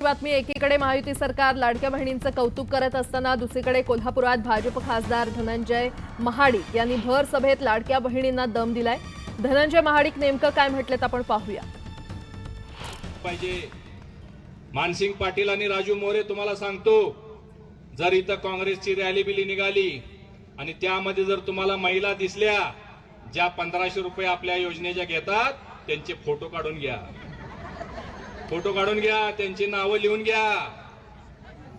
बातमी एकीकडे महायुती सरकार लाडक्या बहिणींचं कौतुक करत असताना दुसरीकडे कोल्हापुरात भाजप खासदार धनंजय महाडिक यांनी भर सभेत लाडक्या बहिणींना दम दिलाय। धनंजय महाडिक नेमकं काय म्हटलेत आपण पाहूया। पाहिजे मानसिंग पाटील आणि राजू मोरे तुम्हाला सांगतो, जर इथं काँग्रेसची रॅली बिली निघाली आणि त्यामध्ये जर तुम्हाला महिला दिसल्या ज्या 1500 रुपये आपल्या योजनेच्या घेतात, त्यांचे फोटो काढून घ्या, फोटो काढून घ्या, त्यांची नावं लिहून घ्या।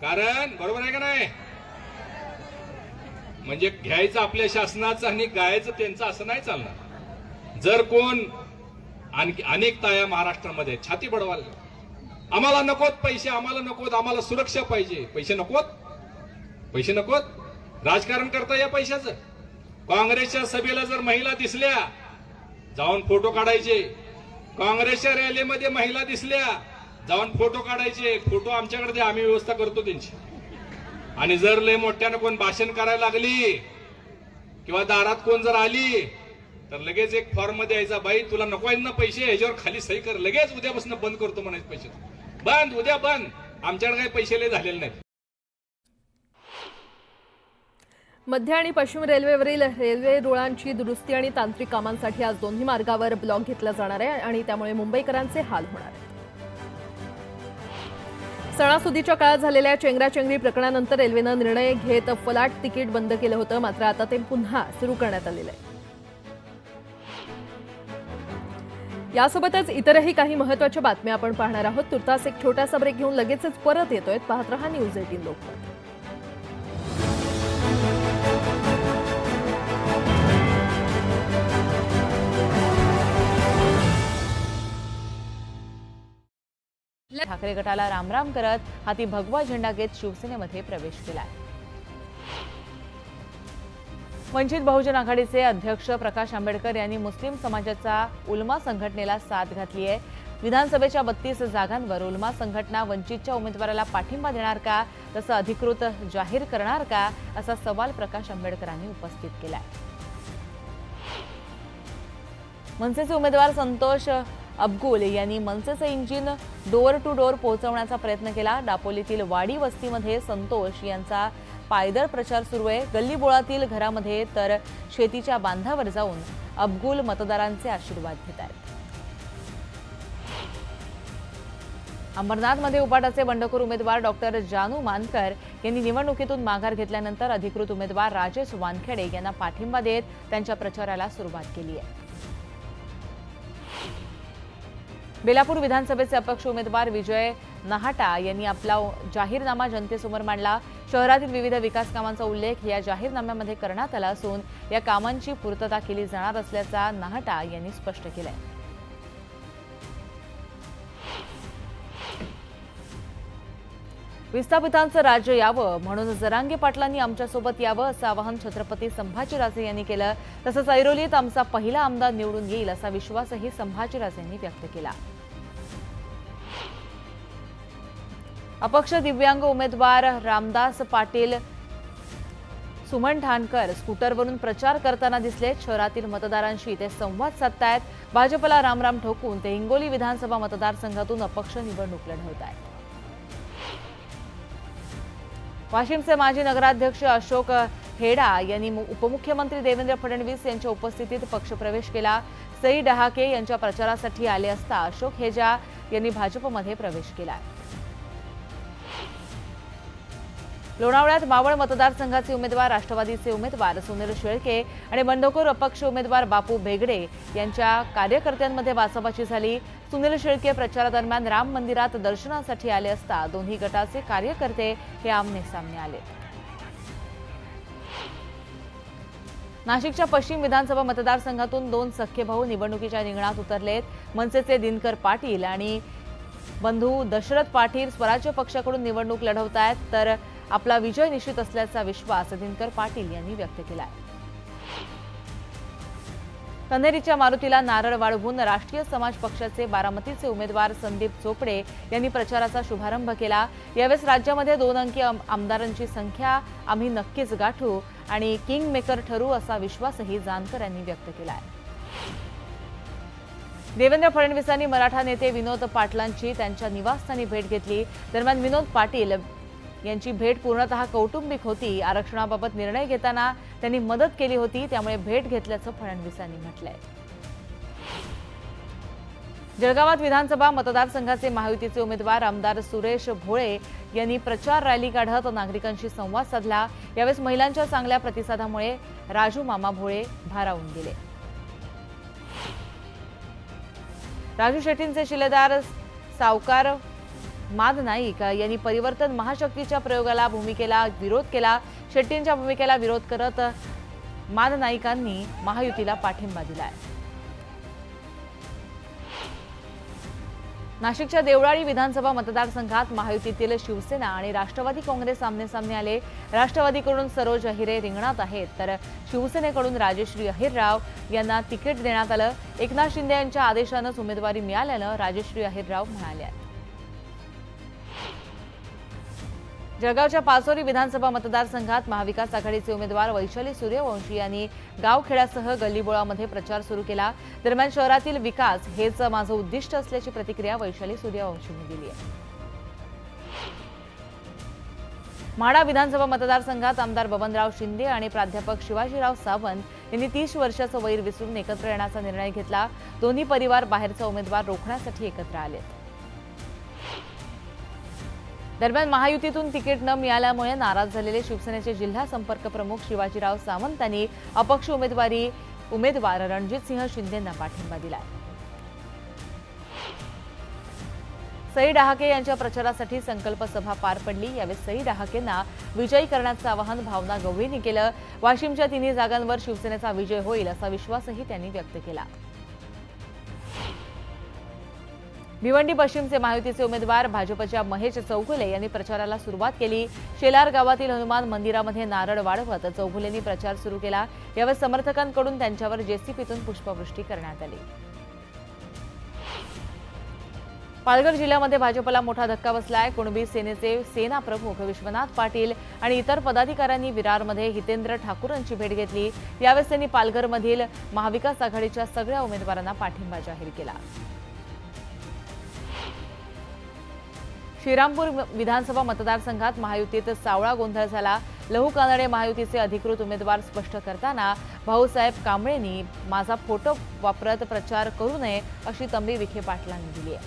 कारण बरोबर आहे का नाही? म्हणजे घ्यायचं आपल्या शासनाचं आणि गायचं त्यांचं असं नाही चालणार। जर कोण आणखी अनेक ताया महाराष्ट्रामध्ये छाती बडवायला, आम्हाला नकोत पैसे, आम्हाला नकोत, आम्हाला सुरक्षा पाहिजे, पैसे नकोत, पैसे नकोत, राजकारण करता या पैशाचं। काँग्रेसच्या सभेला जर महिला दिसल्या जाऊन फोटो काढायचे, काँग्रेसच्या रॅलीमध्ये महिला दिसल्या जाऊन फोटो काढायचे, फोटो आमच्याकडे द्या, आम्ही व्यवस्था करतो त्यांची। आणि जर लय मोठ्यानं कोण भाषण करायला लागली किंवा दारात कोण जर आली तर लगेच एक फॉर्म मध्ये यायचा, बाई तुला नको आहेत ना पैसे, ह्याच्यावर खाली सही कर, लगेच उद्यापासून बंद करतो म्हणायचं, पैसे बंद, उद्या बंद, आमच्याकडे काही पैसे लय झालेले नाहीत। मध्य आणि पश्चिम रेल्वेवरील रेल्वे रुळांची दुरुस्ती आणि तांत्रिक कामांसाठी आज दोन्ही मार्गावर ब्लॉक घेतला जाणार आहे आणि त्यामुळे मुंबईकरांचे हाल होणार आहेत। सणासुदीच्या काळात झालेल्या चेंगराचेंगरी प्रकरणानंतर रेल्वेनं निर्णय घेत फलाट तिकीट बंद केलं होतं, मात्र आता ते पुन्हा सुरू करण्यात आलेलं आहे। यासोबतच इतरही काही महत्त्वाच्या बातम्या आपण पाहणार आहोत। तुर्तास एक छोटासा ब्रेक घेऊन लगेचच परत येतोय। पाहत रहा न्यूज 18 लोकमत। ठाकरे गटाला रामराम करत हाती भगवा झेंडा घेत शिवसेनेमध्ये प्रवेश केला। वंचित बहुजन आघाडीचे अध्यक्ष प्रकाश आंबेडकर यांनी मुस्लिम समाजाच्या उलमा संघटनेला साथ घातली आहे। विधानसभेच्या 32 जागांवर उलमा संघटना वंचितच्या उमेदवाराला पाठिंबा देणार का, तसं अधिकृत जाहीर करणार का, असा सवाल प्रकाश आंबेडकरांनी उपस्थित केलाय। मनसेचे उमेदवार संतोष अबगुल यांनी मनसेचं इंजिन डोअर टू डोअर पोहोचवण्याचा प्रयत्न केला। दापोलीतील वाडी वस्तीमध्ये संतोष यांचा पायदळ प्रचार सुरू आहे। गल्लीबोळातील घरामध्ये तर शेतीच्या बांधावर जाऊन अबगुल मतदारांचे आशीर्वाद घेत आहेत। अंबरनाथमध्ये उपाटाचे बंडखोर उमेदवार डॉक्टर जानू मानकर यांनी निवडणुकीतून माघार घेतल्यानंतर अधिकृत उमेदवार राजेश वानखेडे यांना पाठिंबा देत त्यांच्या प्रचाराला सुरुवात केली आहे। बेलापूर विधानसभेचे अपक्ष उमेदवार विजय नाहाटा यांनी आपला जाहीरनामा जनतेसमोर मांडला। शहरातील विविध विकास कामांचा उल्लेख या जाहीरनाम्यामध्ये करण्यात आला असून या कामांची पूर्तता केली जाणार असल्याचा नाहाटा यांनी स्पष्ट केलंय। विस्थापितांचं राज्य यावं म्हणून जरांगे पाटलांनी आमच्यासोबत यावं असं आवाहन छत्रपती संभाजीराजे यांनी केलं। तसंच ऐरोलीत आमचा पहिला आमदार निवडून येईल असा विश्वासही संभाजीराजेंनी व्यक्त केला। अपक्ष दिव्यांग उमेदवार रामदास पाटील सुमन ठाणकर स्कूटरवरून प्रचार करताना दिसले। शहरातील मतदारांशी ते संवाद साधतायत। भाजपला रामराम ठोकून ते हिंगोली विधानसभा मतदारसंघातून अपक्ष निवडणूक लढवत आहेत। वाशिमचे माजी नगराध्यक्ष अशोक हेडा यांनी उपमुख्यमंत्री देवेंद्र फडणवीस यांच्या उपस्थितीत पक्षप्रवेश केला। सई डहाके यांच्या प्रचारासाठी आले असता अशोक हेडा यांनी भाजपमध्ये प्रवेश केला। लोणावळ्यात मावळ मतदारसंघाचे उमेदवार राष्ट्रवादीचे उमेदवार सुनील शेळके आणि बंडखोर अपक्ष उमेदवार बापू बेगडे यांच्या कार्यकर्त्यांमध्ये बाचाबाची झाली। सुनील शेळके प्रचारादरम्यान राम मंदिरात दर्शनासाठी आले असता दोन्ही गटाचे कार्यकर्ते हे आमने-सामने आले। नाशिकच्या पश्चिम विधानसभा मतदारसंघातून 2 सख्खे भाऊ निवडणुकीच्या रिंगणात उतरलेत। मनसेचे दिनकर पाटील आणि बंधू दशरथ पाटील स्वराज्य पक्षाकडून निवडणूक लढवत आहेत, तर आपला विजय निश्चित असल्याचा विश्वास दिनकर पाटील यांनी व्यक्त केला आहे। कन्हेरीच्या मारुतीला नारळ वाढवून राष्ट्रीय समाज पक्षाचे बारामतीचे उमेदवार संदीप चोपडे यांनी प्रचाराचा शुभारंभ केला। यावेळेस राज्यामध्ये 2 अंकी आमदारांची संख्या आम्ही नक्कीच गाठू आणि किंग मेकर ठरू असा विश्वासही जानकर यांनी व्यक्त केला आहे। देवेंद्र फडणवीसांनी मराठा नेते विनोद पाटलांची त्यांच्या निवासस्थानी भेट घेतली. दरम्यान विनोद पाटील यांची भेट पूर्णतः कौटुंबिक होती. आरक्षणाबाबत निर्णय घेताना त्यांनी मदत केली होती, त्यामुळे भेट घेतल्याचं फडणवीसांनी म्हटलंय. जळगावात विधानसभा मतदारसंघाचे महायुतीचे उमेदवार आमदार सुरेश भोळे यांनी प्रचार रॅली काढत नागरिकांशी संवाद साधला. यावेळेस महिलांच्या चांगल्या प्रतिसादामुळे राजू मामा भोळे भारावून गेले. राजू शेट्टींचे शिलेदार सावकार माद नाईक यांनी परिवर्तन महाशक्तीच्या प्रयोगाला भूमिकेला विरोध केला. शेट्टींच्या भूमिकेला विरोध करत माद नाईकांनी महायुतीला पाठिंबा दिलाय. नाशिकच्या देवळाली विधानसभा मतदारसंघात महायुतीतील शिवसेना आणि राष्ट्रवादी काँग्रेस आमने-सामने आले. राष्ट्रवादीकडून सरोज अहिरे रिंगणात आहेत, तर शिवसेनेकडून राजश्री अहिरराव यांना तिकीट देण्यात आलं. एकनाथ शिंदे यांच्या आदेशानंच उमेदवारी मिळाल्यानं राजश्री अहिरराव म्हणाल्या. जळगावच्या पाचोरी विधानसभा मतदारसंघात महाविकास आघाडीचे उमेदवार वैशाली सूर्यवंशी यांनी गावखेड्यासह गल्लीबोळामध्ये प्रचार सुरू केला. दरम्यान शहरातील विकास हेच माझं उद्दिष्ट असल्याची प्रतिक्रिया वैशाली सूर्यवंशींनी दिली आहे. म्हाडा विधानसभा मतदारसंघात आमदार बबनराव शिंदे आणि प्राध्यापक शिवाजीराव सावंत यांनी 30 वर्षाचं वैर विसरून एकत्र येण्याचा निर्णय घेतला. दोन्ही परिवार बाहेरचा उमेदवार रोखण्यासाठी एकत्र आले. दरम्यान महायुतीतून तिकीट न मिळाल्यामुळे नाराज झालेले शिवसेनेचे जिल्हा संपर्क प्रमुख शिवाजीराव सावंतांनी अपक्ष उमेदवार रणजितसिंह शिंदेंना पाठिंबा दिला. सई डहाके यांच्या प्रचारासाठी संकल्प सभा पार पडली. यावेळी सई डहाकेंना विजयी करण्याचं आवाहन भावना गवळींनी केलं. वाशिमच्या तिन्ही जागांवर शिवसेनेचा विजय होईल असा विश्वासही त्यांनी व्यक्त केला. भिवंडी पश्चिमचे महायुतीचे उमेदवार भाजपच्या महेश चौगुले यांनी प्रचाराला सुरुवात केली. शेलार गावातील हनुमान मंदिरामध्ये नारळ वाढवत चौगुलेंनी प्रचार सुरू केला. यावेळी समर्थकांकडून त्यांच्यावर जेसीपीतून पुष्पवृष्टी करण्यात आली. पालघर जिल्ह्यामध्ये भाजपला मोठा धक्का बसलाय. कुणबी सेनेचे सेना प्रमुख विश्वनाथ पाटील आणि इतर पदाधिकाऱ्यांनी विरारमध्ये हितेंद्र ठाकूरांची भेट घेतली. यावेळी त्यांनी पालघरमधील महाविकास आघाडीच्या सगळ्या उमेदवारांना पाठिंबा जाहीर केला. श्रीरामपूर विधानसभा मतदारसंघात महायुतीत सावळा गोंधळ झाला. लहू कानडे महायुतीचे अधिकृत उमेदवार स्पष्ट करताना भाऊसाहेब कांबळेंनी माझा फोटो वापरत प्रचार करू नये अशी तंबी विखे पाटलांनी दिली आहे.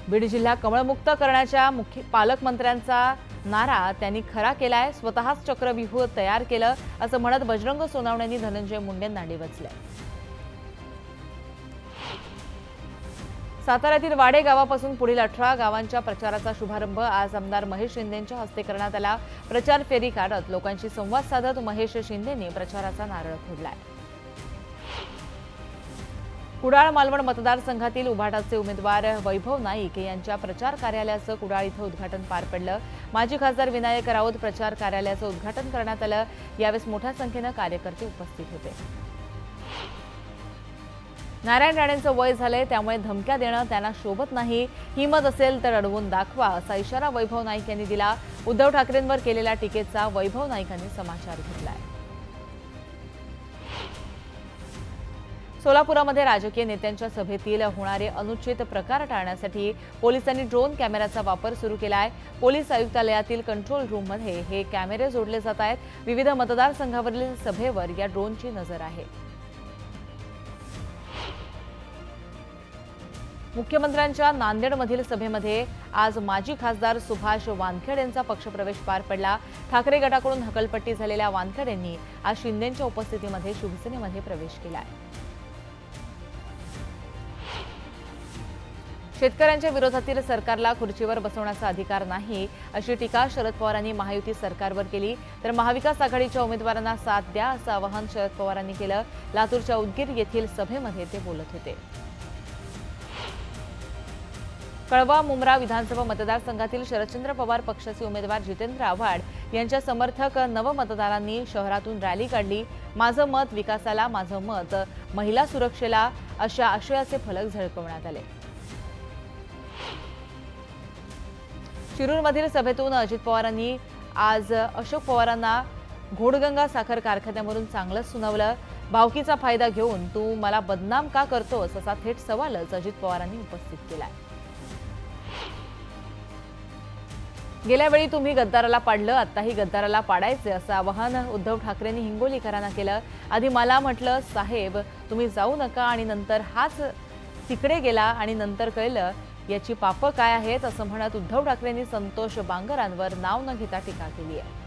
बीड जिल्हा कमळमुक्त करण्याच्या पालकमंत्र्यांचा नारा त्यांनी खरा केलाय. स्वतःच चक्रव्यूह तयार केलं असं म्हणत बजरंग सोनावणेंनी धनंजय मुंडेंना डिवचलंय. साताऱ्यातील वाडे गावापासून पुढील 18 गावांच्या प्रचाराचा शुभारंभ आज आमदार महेश शिंदेंच्या हस्ते करण्यात आला. प्रचार फेरी काढत लोकांशी संवाद साधत महेश शिंदेंनी प्रचाराचा नारळ फोडलाय. कुडाळ मालवण मतदारसंघातील उभाटाचे उमेदवार वैभव नाईक यांच्या प्रचार कार्यालयाचं कुडाळ इथं उद्घाटन पार पडलं. माजी खासदार विनायक राऊत प्रचार कार्यालयाचं उद्घाटन करण्यात आलं. यावेळेस मोठ्या संख्येनं कार्यकर्ते उपस्थित होते. नारायण राणेंचं वय झालंय, त्यामुळे धमक्या देणं त्यांना शोभत नाही. हिंमत असेल तर अडवून दाखवा असा इशारा वैभव नाईक यांनी दिला. उद्धव ठाकरेंवर केलेल्या टीकेचा वैभव नाईकांनी समाचार घेतलाय. सोलापुरामध्ये राजकीय नेत्यांच्या सभेतील होणारे अनुचित प्रकार टाळण्यासाठी पोलिसांनी ड्रोन कॅमेऱ्याचा वापर सुरू केलाय. पोलीस आयुक्तालयातील कंट्रोल रूममध्ये हे कॅमेरे जोडले जात आहेत. विविध मतदारसंघावरील सभेवर या ड्रोनची नजर आहे. मुख्यमंत्र्यांच्या नांदेडमधील सभेमध्ये आज माजी खासदार सुभाष वानखेडे यांचा पक्षप्रवेश पार पडला. ठाकरे गटाकडून हकलपट्टी झालेल्या वानखेडेंनी आज शिंदेंच्या उपस्थितीमध्ये शिवसेनेमध्ये प्रवेश केलाय. शेतकऱ्यांच्या विरोधातील सरकारला खुर्चीवर बसवण्याचा अधिकार नाही अशी टीका शरद पवारांनी महायुती सरकारवर केली. तर महाविकास आघाडीच्या उमेदवारांना साथ द्या असं आवाहन शरद पवारांनी केलं. लातूरच्या उदगीर येथील सभेमध्ये ते बोलत होते. कळवा मुंब्रा विधानसभा मतदारसंघातील शरदचंद्र पवार पक्षाचे उमेदवार जितेंद्र आव्हाड यांच्या समर्थक नवमतदारांनी शहरातून रॅली काढली. माझं मत विकासाला, माझं मत महिला सुरक्षेला अशा आशयाचे फलक झळकवण्यात आले. शिरूरमधील सभेतून अजित पवारांनी आज अशोक पवारांना घोडगंगा साखर कारखान्यावरून चांगलंच सुनावलं. भावकीचा फायदा घेऊन तू मला बदनाम का करतोस असा थेट सवालच अजित पवारांनी उपस्थित केलाय. गेल्या वेळी तुम्ही गद्दाराला पाडलं, आत्ताही गद्दाराला पाडायचे असं आवाहन उद्धव ठाकरेंनी हिंगोलीकरांना केलं. आधी मला म्हटलं साहेब तुम्ही जाऊ नका आणि नंतर हाच तिकडे गेला आणि नंतर कळलं याची पापं काय आहेत असं म्हणत उद्धव ठाकरेंनी संतोष बांगरांवर नाव न घेता टीका केली आहे.